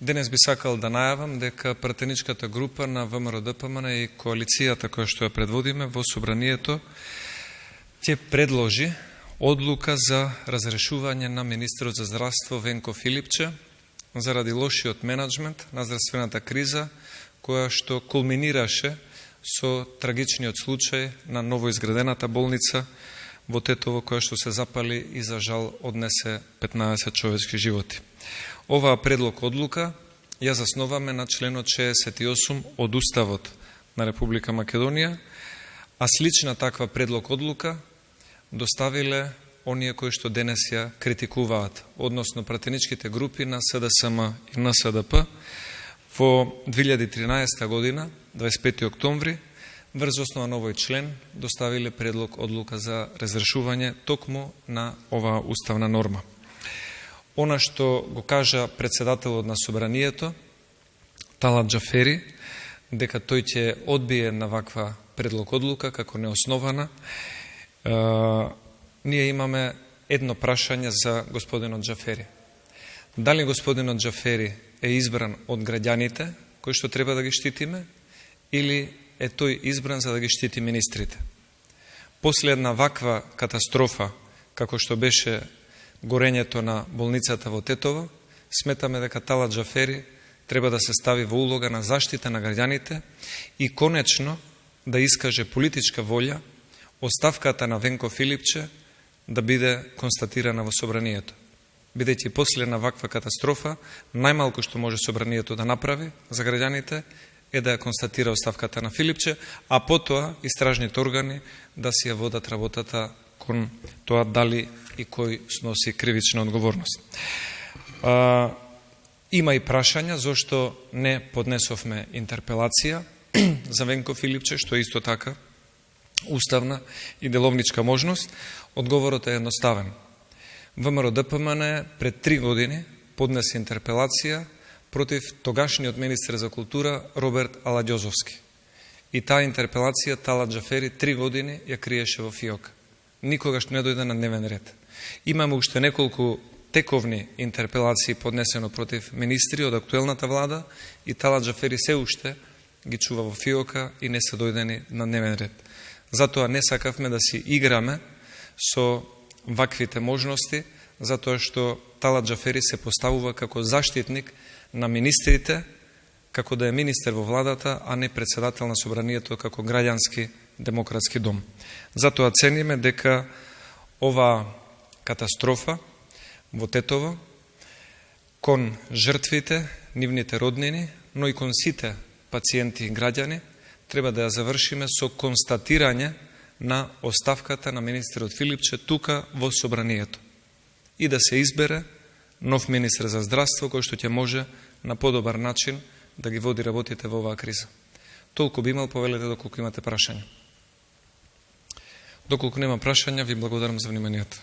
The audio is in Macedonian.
Денес би сакал да најавам дека пратеничката група на ВМРО-ДПМН и коалицијата која што ја предводиме во собранието ќе предложи одлука за разрешување на министерот за здравство Венко Филипче заради лошиот менаџмент на здравствената криза која што кулминираше со трагичниот случај на новоизградената болница во Тетово која што се запали и за жал однесе 15 човечки животи. Оваа предлог одлука ја засноваме на членот 68 од Уставот на Република Македонија, а слична таква предлог одлука доставиле оние кои што денес ја критикуваат, односно пратеничките групи на СДСМ и НСДП во 2013 година, 25. октомври, врз основа на овој член доставиле предлог одлука за разрешување токму на оваа уставна норма. Она што го кажа председателот на собранието, Талат Џафери, дека тој ќе одбие на ваква предлог одлука како неоснована, ние имаме едно прашање за господинот Џафери. Дали господинот Џафери е избран од граѓаните, кои што треба да ги штитиме, или е тој избран за да ги штити министрите? После една ваква катастрофа, како што беше горењето на болницата во Тетово, сметаме дека Талат Џафери треба да се стави во улога на заштита на граѓаните и конечно да искаже политичка волја оставката на Венко Филипче да биде констатирана во собранието. Бидејќи после на ваква катастрофа, најмалку што може собранието да направи за граѓаните е да ја констатира оставката на Филипче, а потоа истражните органи да си ја водат работата кон тоа дали и кој сноси кривична одговорност. Има и прашања зошто не поднесовме интерпелација за Венко Филипче, што е исто така уставна и деловничка можност. Одговорот е едноставен. ВМРО-ДПМН пред 3 години поднесе интерпелација против тогашниот министер за култура Роберт Аладјозовски. И таа интерпелација Талат Џафери 3 години ја криеше во фиок. Никогаш не дојде на дневен ред. Имаме уште неколку тековни интерпелации поднесено против министри од актуелната влада и Талат Џафери се уште ги чува во фиока и не се дојдени на дневен ред. Затоа не сакавме да си играме со ваквите можности, затоа што Талат Џафери се поставува како заштитник на министрите, како да е министер во владата, а не председател на собранието како граѓански демократски дом. Затоа цениме дека ова катастрофа во Тетово кон жртвите, нивните роднини, но и кон сите пациенти и граѓани треба да ја завршиме со констатирање на оставката на министерот Филипче тука во собранието и да се избере нов министер за здравство кој што ќе може на подобар начин да ги води работите во оваа криза. Толку би имал, повелете доколку имате прашања. Доколку нема прашања, ви благодарам за вниманието.